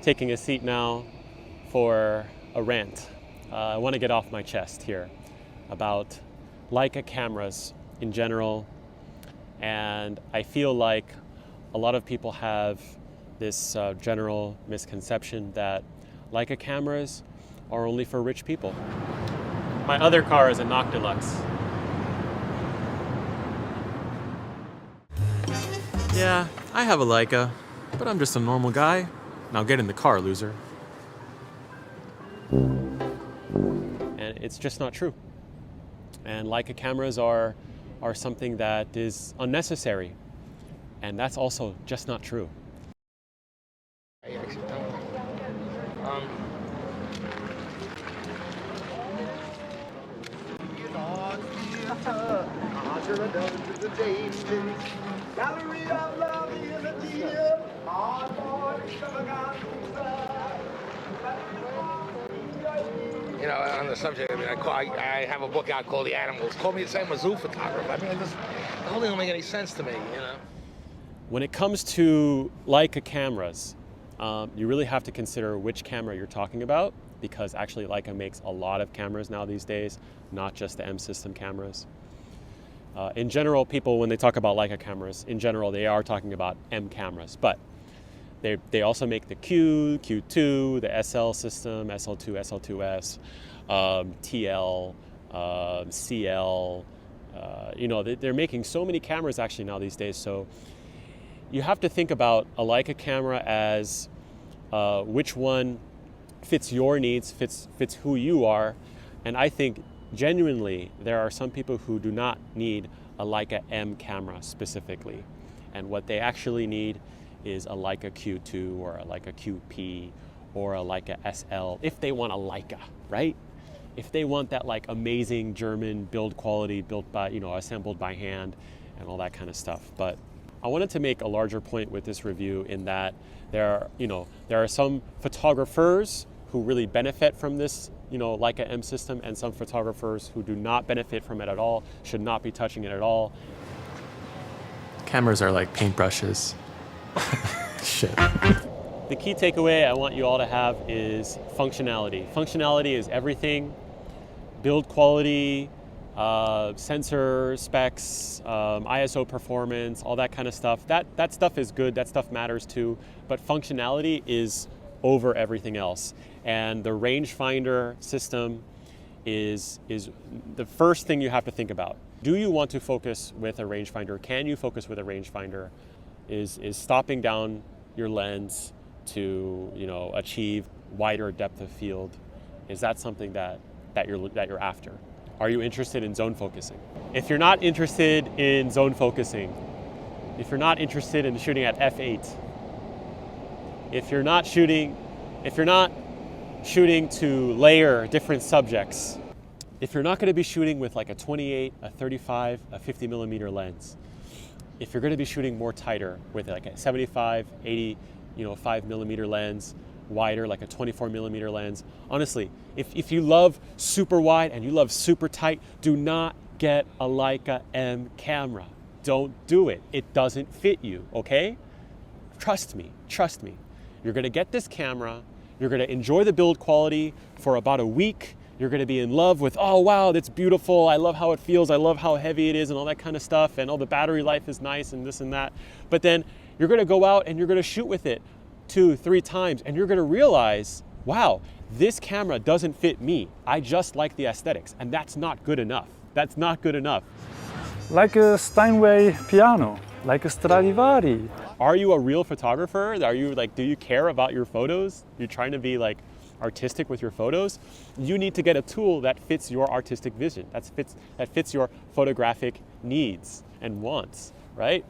taking a seat now for a rant. I want to get off my chest here about Leica cameras in general, and I feel like a lot of people have this general misconception that Leica cameras are only for rich people. My other car is a Knock Deluxe. Yeah, I have a Leica, but I'm just a normal guy. Now get in the car, loser. And it's just not true. And Leica cameras are something that is unnecessary. And that's also just not true. I actually don't. You know, on the subject, I mean, I have a book out called The Animals. Call me the same as zoo photographer. I mean, the whole thing don't make any sense to me, you know? When it comes to Leica cameras, you really have to consider which camera you're talking about, because actually Leica makes a lot of cameras now these days, not just the M system cameras. In general, people, when they talk about Leica cameras, in general, they are talking about M cameras, but they also make the Q, Q2, the SL system, SL2, SL2S, TL, CL. You know, they're making so many cameras actually now these days. So you have to think about a Leica camera as which one fits your needs, fits who you are. And I think genuinely there are some people who do not need a Leica M camera specifically. And what they actually need is a Leica Q2 or a Leica QP or a Leica SL, if they want a Leica, right? If they want that like amazing German build quality, built by, you know, assembled by hand and all that kind of stuff. But I wanted to make a larger point with this review in that there are some photographers who really benefit from this, you know, Leica M system, and some photographers who do not benefit from it at all, should not be touching it at all. Cameras are like paintbrushes. Shit. The key takeaway I want you all to have is functionality. Functionality is everything. Build quality, sensor specs, ISO performance, all that kind of stuff. That stuff is good, that stuff matters too, but functionality is over everything else. And the rangefinder system is the first thing you have to think about. Do you want to focus with a rangefinder? Can you focus with a rangefinder? Is stopping down your lens to, you know, achieve wider depth of field? Is that something that you're after? Are you interested in zone focusing? If you're not interested in zone focusing, if you're not interested in shooting at F8, if you're not shooting to layer different subjects, if you're not going to be shooting with like a 28, a 35, a 50 millimeter lens, if you're going to be shooting more tighter with like a 75, 80, 5 millimeter lens, wider, like a 24 millimeter lens, honestly, if you love super wide and you love super tight, do not get a Leica M camera. Don't do it. It doesn't fit you, okay? Trust me. You're going to get this camera, you're going to enjoy the build quality for about a week. You're going to be in love with, oh wow, that's beautiful, I love how it feels, I love how heavy it is and all that kind of stuff, and all the battery life is nice and this and that. But then you're going to go out and you're going to shoot with it 2-3 times and you're going to realize, wow, this camera doesn't fit me. I just like the aesthetics, and that's not good enough. That's not good enough. Like a Steinway piano, like a Stradivari. Are you a real photographer? Are you like, do you care about your photos? You're trying to be like artistic with your photos? You need to get a tool that fits your artistic vision, that fits your photographic needs and wants, right?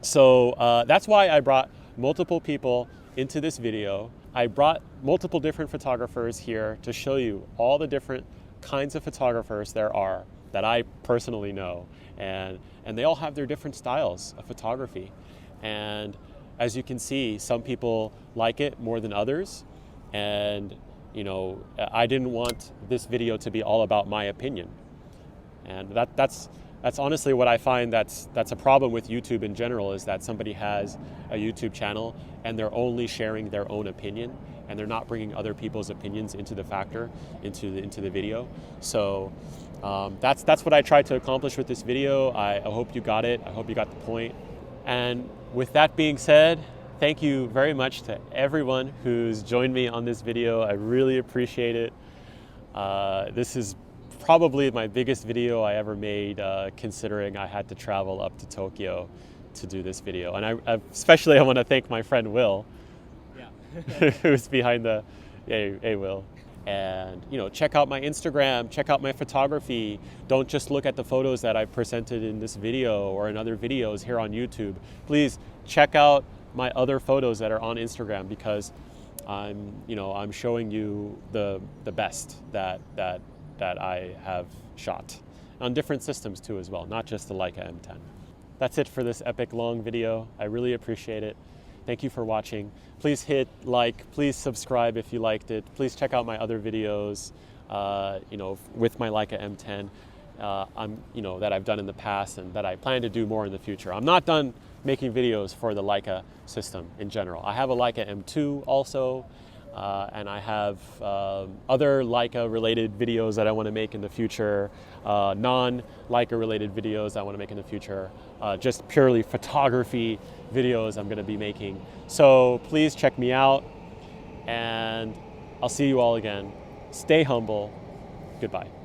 So that's why I brought multiple people into this video. I brought multiple different photographers here to show you all the different kinds of photographers there are that I personally know, and they all have their different styles of photography. And as you can see, some people like it more than others. And, you know, I didn't want this video to be all about my opinion. And that's That's honestly what I find that's a problem with YouTube in general, is that somebody has a YouTube channel and they're only sharing their own opinion and they're not bringing other people's opinions into the factor, into the video. So that's what I tried to accomplish with this video. I hope you got it. I hope you got the point. And with that being said, thank you very much to everyone who's joined me on this video. I really appreciate it. This is probably my biggest video I ever made, considering I had to travel up to Tokyo to do this video. And I especially want to thank my friend Will, who's behind the, hey Will. And check out my Instagram, check out my photography. Don't just look at the photos that I presented in this video or in other videos here on YouTube. Please check out my other photos that are on Instagram, because I'm showing you the best that I have shot on different systems too as well, not just the Leica M10. That's it for this epic long video. I really appreciate it. Thank you for watching. Please hit like, please subscribe if you liked it. Please check out my other videos, with my Leica M10, that I've done in the past and that I plan to do more in the future. I'm not done making videos for the Leica system in general. I have a Leica M2 also, and I have other Leica related videos that I want to make in the future, non-Leica related videos I want to make in the future, just purely photography videos I'm going to be making. So please check me out, and I'll see you all again. Stay humble. Goodbye.